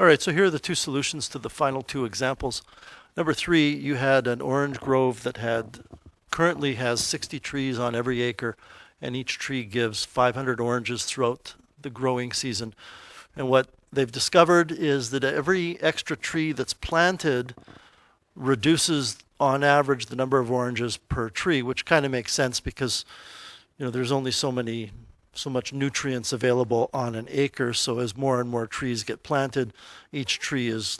All right, so here are the two solutions to the final two examples. Number 3, you had an orange grove that currently has 60 trees on every acre, and each tree gives 500 oranges throughout the growing season. And what they've discovered is that every extra tree that's planted reduces, on average, the number of oranges per tree, which kind of makes sense because there's only so much nutrients available on an acre. So as more and more trees get planted, each tree is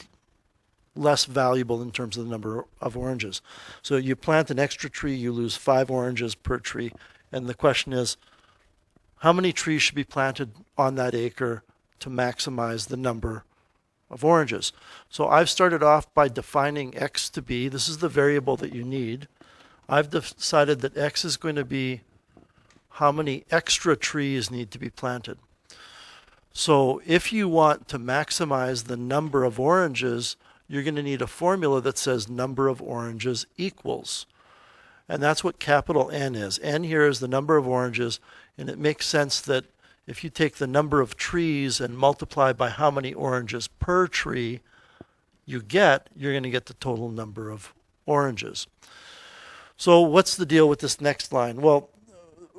less valuable in terms of the number of oranges. So you plant an extra tree, you lose 5 oranges per tree. And the question is, how many trees should be planted on that acre to maximize the number of oranges? So I've started off by defining x to be, this is the variable that you need. I've decided that x is going to be how many extra trees need to be planted. So if you want to maximize the number of oranges, you're going to need a formula that says number of oranges equals. And that's what capital N is. N here is the number of oranges, and it makes sense that if you take the number of trees and multiply by how many oranges per tree you're going to get the total number of oranges. So what's the deal with this next line? Well,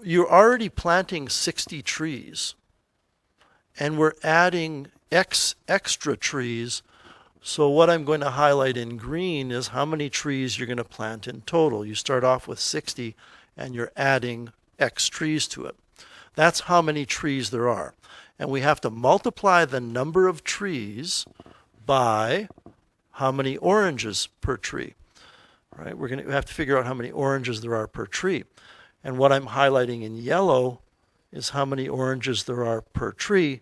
you're already planting 60 trees, and we're adding X extra trees. So what I'm going to highlight in green is how many trees you're going to plant in total. You start off with 60, and you're adding X trees to it. That's how many trees there are. And we have to multiply the number of trees by how many oranges per tree. Right? We're going to have to figure out how many oranges there are per tree. And what I'm highlighting in yellow is how many oranges there are per tree.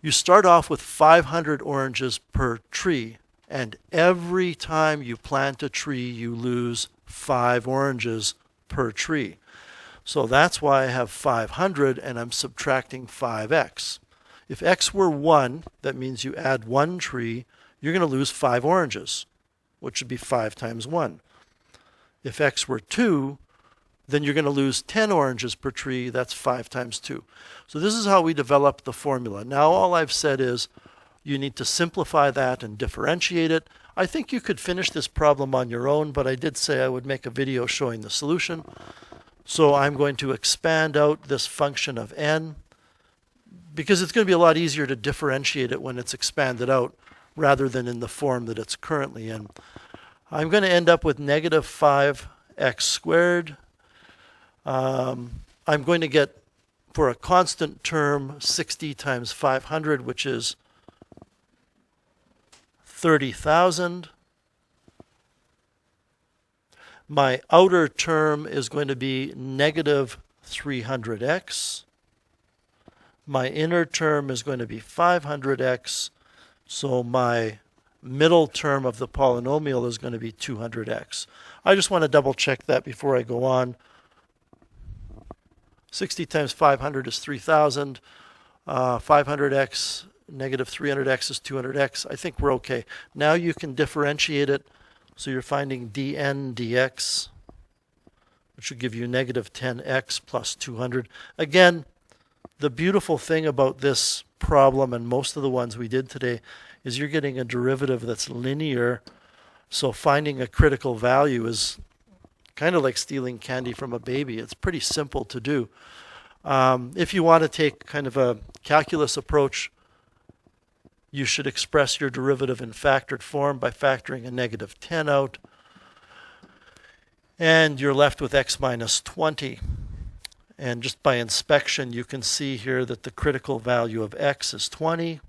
You start off with 500 oranges per tree, and every time you plant a tree, you lose 5 oranges per tree. So that's why I have 500, and I'm subtracting 5x. If x were 1, that means you add 1 tree, you're going to lose 5 oranges, which would be 5 times 1. If x were 2, then you're going to lose 10 oranges per tree. That's 5 times 2. So this is how we develop the formula. Now all I've said is you need to simplify that and differentiate it. I think you could finish this problem on your own, but I did say I would make a video showing the solution. So I'm going to expand out this function of n because it's going to be a lot easier to differentiate it when it's expanded out rather than in the form that it's currently in. I'm going to end up with negative 5x squared. I'm going to get, for a constant term, 60 times 500, which is 30,000. My outer term is going to be negative 300x. My inner term is going to be 500x. So my middle term of the polynomial is going to be 200x. I just want to double check that before I go on. 60 times 500 is 3,000. 500x, negative 300x is 200x. I think we're okay. Now you can differentiate it. So you're finding dn dx, which would give you negative 10x plus 200. Again, the beautiful thing about this problem and most of the ones we did today is you're getting a derivative that's linear. So finding a critical value is kind of like stealing candy from a baby. It's pretty simple to do. If you want to take kind of a calculus approach, you should express your derivative in factored form by factoring a negative 10 out. And you're left with x minus 20. And just by inspection, you can see here that the critical value of x is 20.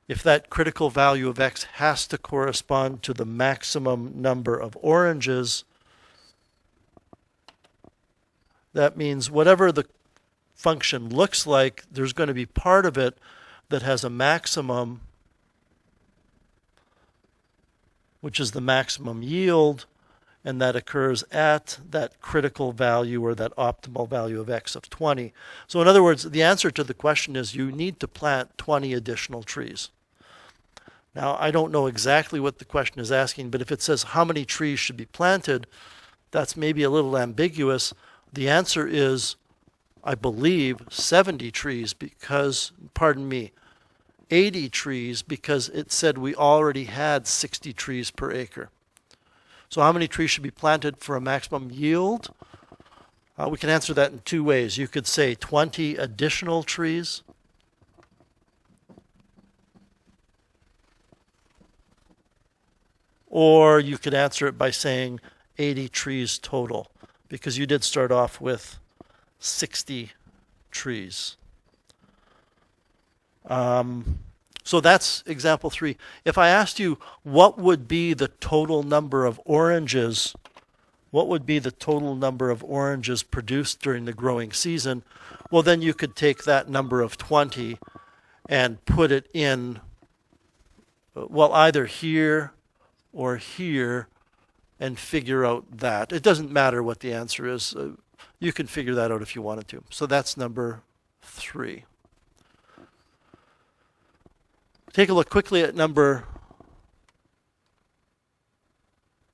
If that critical value of x has to correspond to the maximum number of oranges, that means whatever the function looks like, there's going to be part of it that has a maximum, which is the maximum yield, and that occurs at that critical value or that optimal value of x of 20. So in other words, the answer to the question is you need to plant 20 additional trees. Now, I don't know exactly what the question is asking, but if it says how many trees should be planted, that's maybe a little ambiguous. The answer is, I believe, 70 trees because, pardon me, 80 trees because it said we already had 60 trees per acre. So how many trees should be planted for a maximum yield? We can answer that in two ways. You could say 20 additional trees. Or you could answer it by saying 80 trees total, because you did start off with 60 trees. So that's example 3. If I asked you what would be the total number of oranges, what would be the total number of oranges produced during the growing season? Well, then you could take that number of 20 and put it in, well, either here or here, and figure out that. It doesn't matter what the answer is. You can figure that out if you wanted to. So that's number 3. Take a look quickly at number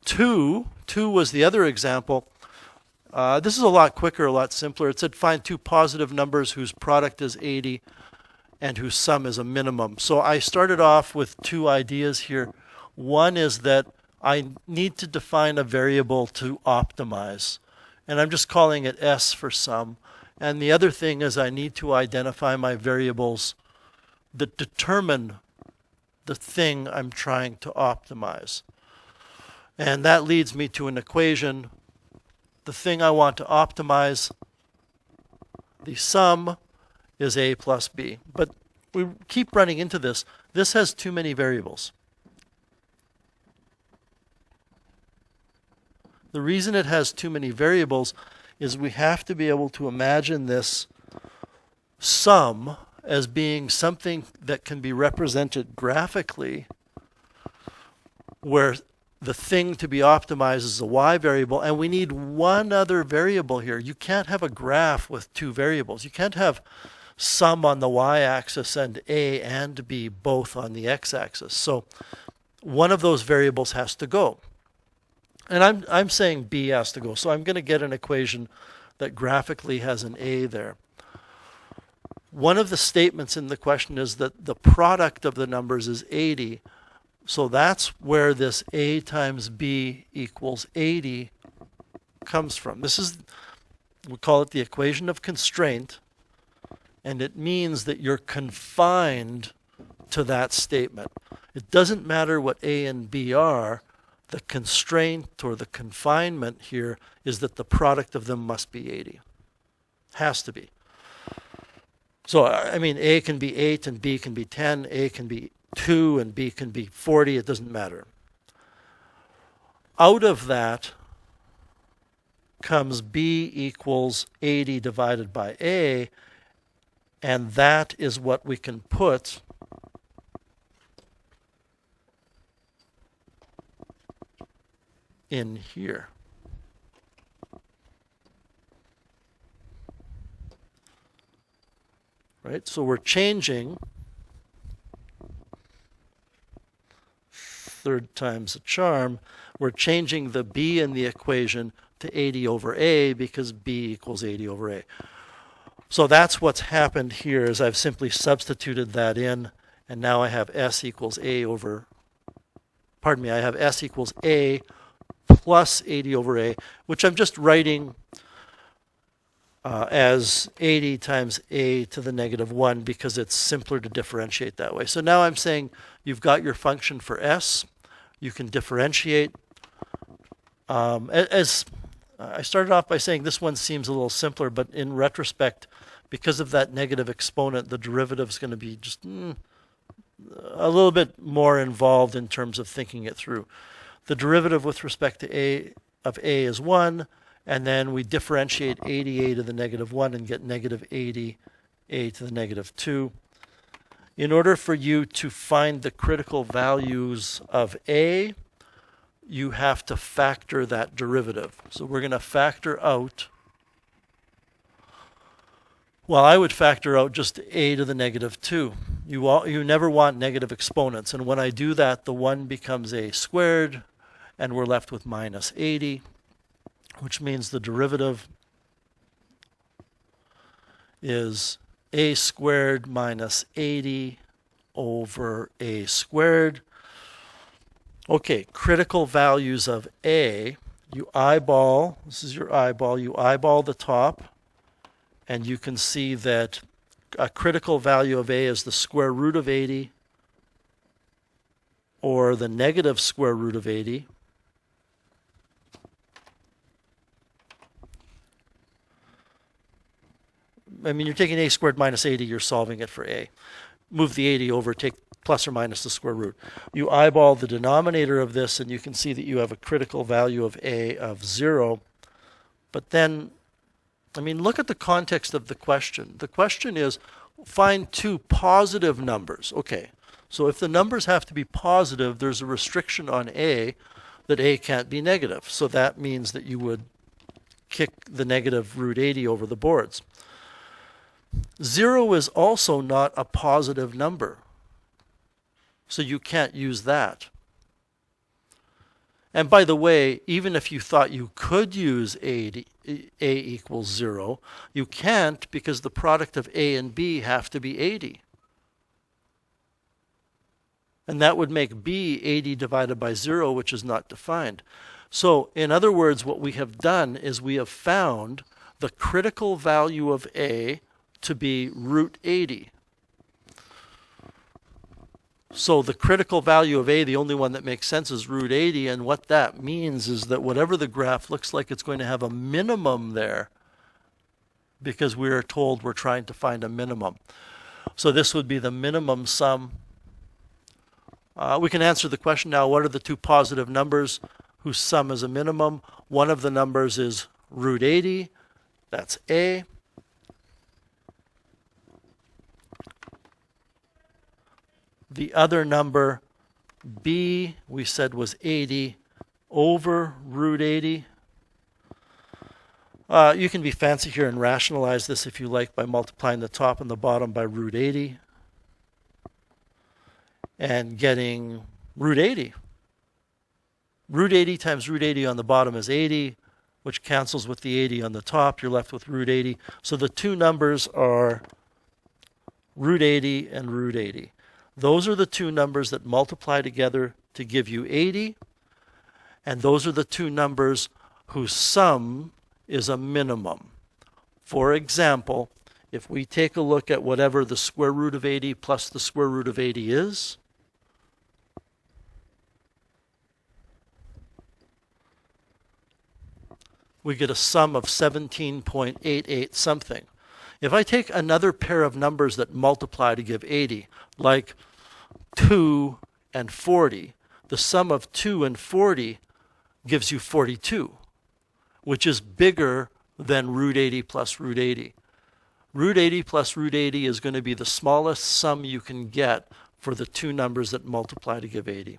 2. 2 was the other example. This is a lot quicker, a lot simpler. It said find two positive numbers whose product is 80 and whose sum is a minimum. So I started off with two ideas here. One is that I need to define a variable to optimize, and I'm just calling it S for sum. And the other thing is I need to identify my variables that determine the thing I'm trying to optimize. And that leads me to an equation. The thing I want to optimize, the sum, is A plus B. But we keep running into this. This has too many variables. The reason it has too many variables is we have to be able to imagine this sum as being something that can be represented graphically, where the thing to be optimized is a y variable, and we need one other variable here. You can't have a graph with two variables. You can't have sum on the y-axis and A and B both on the x-axis. So one of those variables has to go. And I'm saying B has to go. So I'm going to get an equation that graphically has an A there. One of the statements in the question is that the product of the numbers is 80. So that's where this A times B equals 80 comes from. This is, we call it the equation of constraint, and it means that you're confined to that statement. It doesn't matter what A and B are. The constraint or the confinement here is that the product of them must be 80. Has to be. So, I mean, A can be 8 and B can be 10. A can be 2 and B can be 40. It doesn't matter. Out of that comes B equals 80 divided by A, and that is what we can put in here. Right? So we're changing, third time's a charm, we're changing the B in the equation to 80 over A because B equals 80 over A. So that's what's happened here is I've simply substituted that in, and now I have S equals A over, pardon me, I have S equals A plus 80 over A, which I'm just writing as 80 times A to the negative 1 because it's simpler to differentiate that way. So now I'm saying you've got your function for S. You can differentiate. As I started off by saying this one seems a little simpler, but in retrospect, because of that negative exponent, the derivative is going to be just a little bit more involved in terms of thinking it through. The derivative with respect to A of A is 1, and then we differentiate 80A to the negative 1 and get negative 80A to the negative 2. In order for you to find the critical values of A, you have to factor that derivative. So we're going to factor out, well, I would factor out just A to the negative 2. You never want negative exponents, and when I do that, the 1 becomes A squared, and we're left with minus 80, which means the derivative is A squared minus 80 over a squared. Okay, critical values of a, you eyeball, this is your eyeball, you eyeball the top, and you can see that a critical value of a is the square root of 80 or the negative square root of 80. I mean, you're taking a squared minus 80, you're solving it for a. Move the 80 over, take plus or minus the square root. You eyeball the denominator of this, and you can see that you have a critical value of a of 0. But then, I mean, look at the context of the question. The question is, find two positive numbers. Okay, so if the numbers have to be positive, there's a restriction on a that a can't be negative. So that means that you would kick the negative root 80 over the boards. 0 is also not a positive number, so you can't use that. And by the way, even if you thought you could use a equals 0, you can't because the product of a and b have to be 80. And that would make b 80 divided by 0, which is not defined. So in other words, what we have done is we have found the critical value of a to be root 80. So the critical value of a, the only one that makes sense, is root 80, and what that means is that whatever the graph looks like, it's going to have a minimum there because we are told we're trying to find a minimum. So this would be the minimum sum. We can answer the question now, what are the two positive numbers whose sum is a minimum? One of the numbers is root 80, that's a. The other number, b, we said was 80 over root 80. You can be fancy here and rationalize this if you like by multiplying the top and the bottom by root 80 and getting root 80. Root 80 times root 80 on the bottom is 80, which cancels with the 80 on the top. You're left with root 80. So the two numbers are root 80 and root 80. Those are the two numbers that multiply together to give you 80, and those are the two numbers whose sum is a minimum. For example, if we take a look at whatever the square root of 80 plus the square root of 80 is, we get a sum of 17.88 something. If I take another pair of numbers that multiply to give 80, like 2 and 40, the sum of 2 and 40 gives you 42, which is bigger than root 80 plus root 80. Root 80 plus root 80 is going to be the smallest sum you can get for the two numbers that multiply to give 80.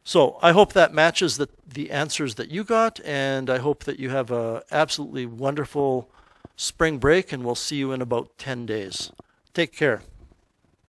So I hope that matches the answers that you got, and I hope that you have an absolutely wonderful spring break, and we'll see you in about 10 days. Take care.